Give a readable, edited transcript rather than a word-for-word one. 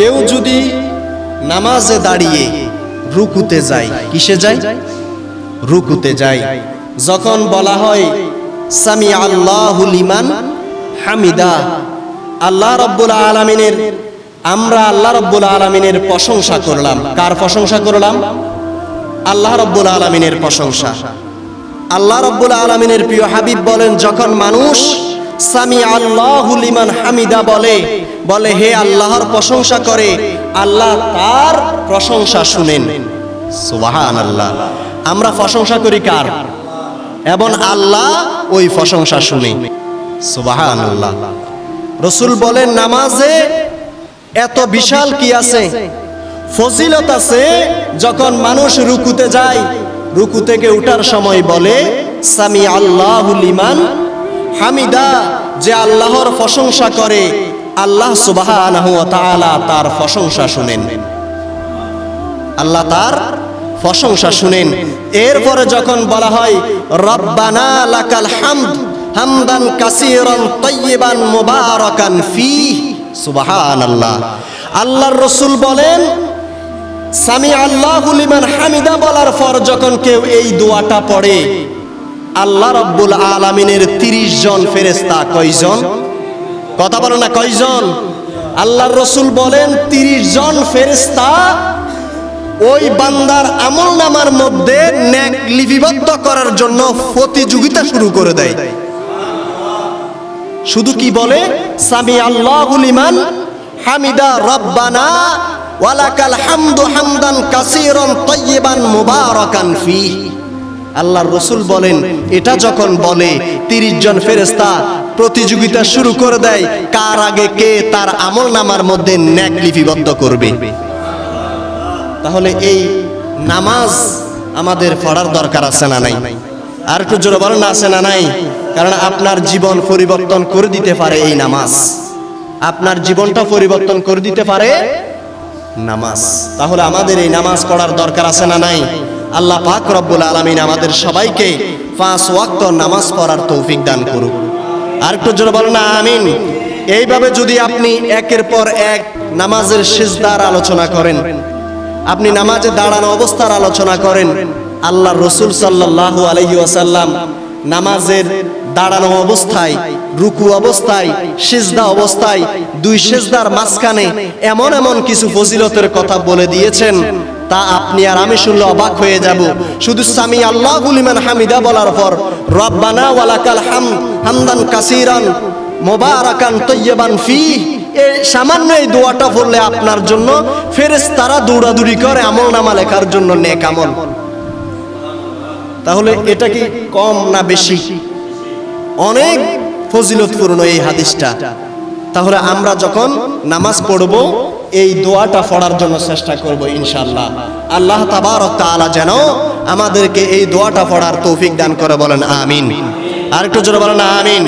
কেউ যদি নামাজে দাঁড়িয়ে রুকুতে যায়, কিসে যায়? রুকুতে যায়। যখন বলা হয় সামি আল্লাহু লিমান হামিদা, আল্লাহ রাব্বুল আলামিনের, আমরা আল্লাহ রাব্বুল আলামিনের প্রশংসা করলাম। কার প্রশংসা করলাম? আল্লাহ রাব্বুল আলামিনের প্রশংসা। আল্লাহ রাব্বুল আলামিনের প্রিয় হাবিব বলেন, যখন মানুষ সামি আল্লাহু লিমান হামিদা বলে হে আল্লাহর প্রশংসা করে, আল্লাহ তার প্রশংসা শুনেন। সুবহানাল্লাহ। আমরা প্রশংসা করি কার? এবং আল্লাহ ওই প্রশংসা শুনে। সুবহানাল্লাহ। রাসূল বলেন, নামাজে এত বিশাল কি আছে, ফজিলত আছে। যখন মানুষ রুকুতে যায়, রুকু থেকে উঠার সময় বলে সামি আল্লাহু লিমান হামিদা, যে আল্লাহর প্রশংসা করে, আল্লাহ সুবহানাহু ওয়া তাআলা তার প্রশংসা শুনেন। আল্লাহ তার প্রশংসা শুনেন। এরপরে যখন বলা হয় রব্বানা লাকাল হামদ হামদান কাসীরান তাইয়িবান মুবারাকান ফীহি, সুবহানাল্লাহ। আল্লাহর রাসূল বলেন, সামি আল্লাহু লিমান হামিদা বলার পর যখন কেউ এই দোয়াটা পড়ে, আল্লাহ রাব্বুল আলামিনের 30 জন ফেরেশতা, কয়জন? কথা বলো না, কয়জন? আল্লাহর রাসূল বলেন 30 জন ফেরেশতা ওই বান্দার আমলনামার মধ্যে নেক লিপিবদ্ধ করার জন্য প্রতিযোগিতা শুরু করে দেয়। শুধু কি বলে? সামি আল্লাহু লিমান হামিদা রব্বানা ওয়ালাকাল হামদু হামদান কাসীরান তাইয়িবান মুবারাকান ফীহি। আল্লাহর রাসূল বলেন, এটা যখন বলে 30 জন ফেরেশতা প্রতিযোগিতা শুরু করে দেয়, কার আগে কে তার আমলনামার মধ্যে নেক লিপিবদ্ধ করবে। তাহলে এই নামাজ আমাদের পড়ার দরকার আছে না নাই? আর একটু জোরে বলেন, আছে না নাই? কারণ আপনার জীবন পরিবর্তন করে দিতে পারে এই নামাজ। আপনার জীবনটা পরিবর্তন করে দিতে পারে নামাজ। তাহলে আমাদের এই নামাজ পড়ার দরকার আছে না নাই? আল্লাহ পাক রব্বুল আলামিন আমাদের সবাইকে 5 ওয়াক্ত নামাজ পড়ার তৌফিক দান করুক। আর একটু জোরে বলেন না আমিন। এইভাবে যদি আপনি একের পর এক নামাজের সিজদার আলোচনা করেন, আপনি নামাজে দাঁড়ানো অবস্থার আলোচনা করেন, আল্লাহর রাসূল সাল্লাল্লাহু আলাইহি ওয়াসাল্লাম নামাজের দাঁড়ানো অবস্থায়, রুকু অবস্থায়, সিজদা অবস্থায়, 2 সিজদার মাঝখানে এমন এমন কিছু ফজিলতের কথা বলে দিয়েছেন, তা আপনি আর আমি শুনলে অবাক হয়ে যাব। শুধু সামি আল্লাহু লিমান হামিদা বলার পর রব্বানা ওয়ালাকাল হামদ হামদান কাসীরান মুবারাকান তাইয়িবান ফীহি, এই সামান্য এই দোয়াটা পড়লে আপনার জন্য ফেরেশতারা দৌড়াদৌড়ি করে আমলনামা লেখার জন্য নেক আমল। তাহলে এটা কি কম না বেশি? অনেক ফজিলতপূর্ণ এই হাদিসটা। তাহলে আমরা যখন নামাজ পড়ব এই দোয়াটা পড়ার জন্য চেষ্টা করব ইনশাআল্লাহ। আল্লাহ তাবারক তাআলা যেন আমাদেরকে এই দোয়াটা পড়ার তৌফিক দান করে, বলেন আমিন। আর একটু জোরে বলেন আমিন।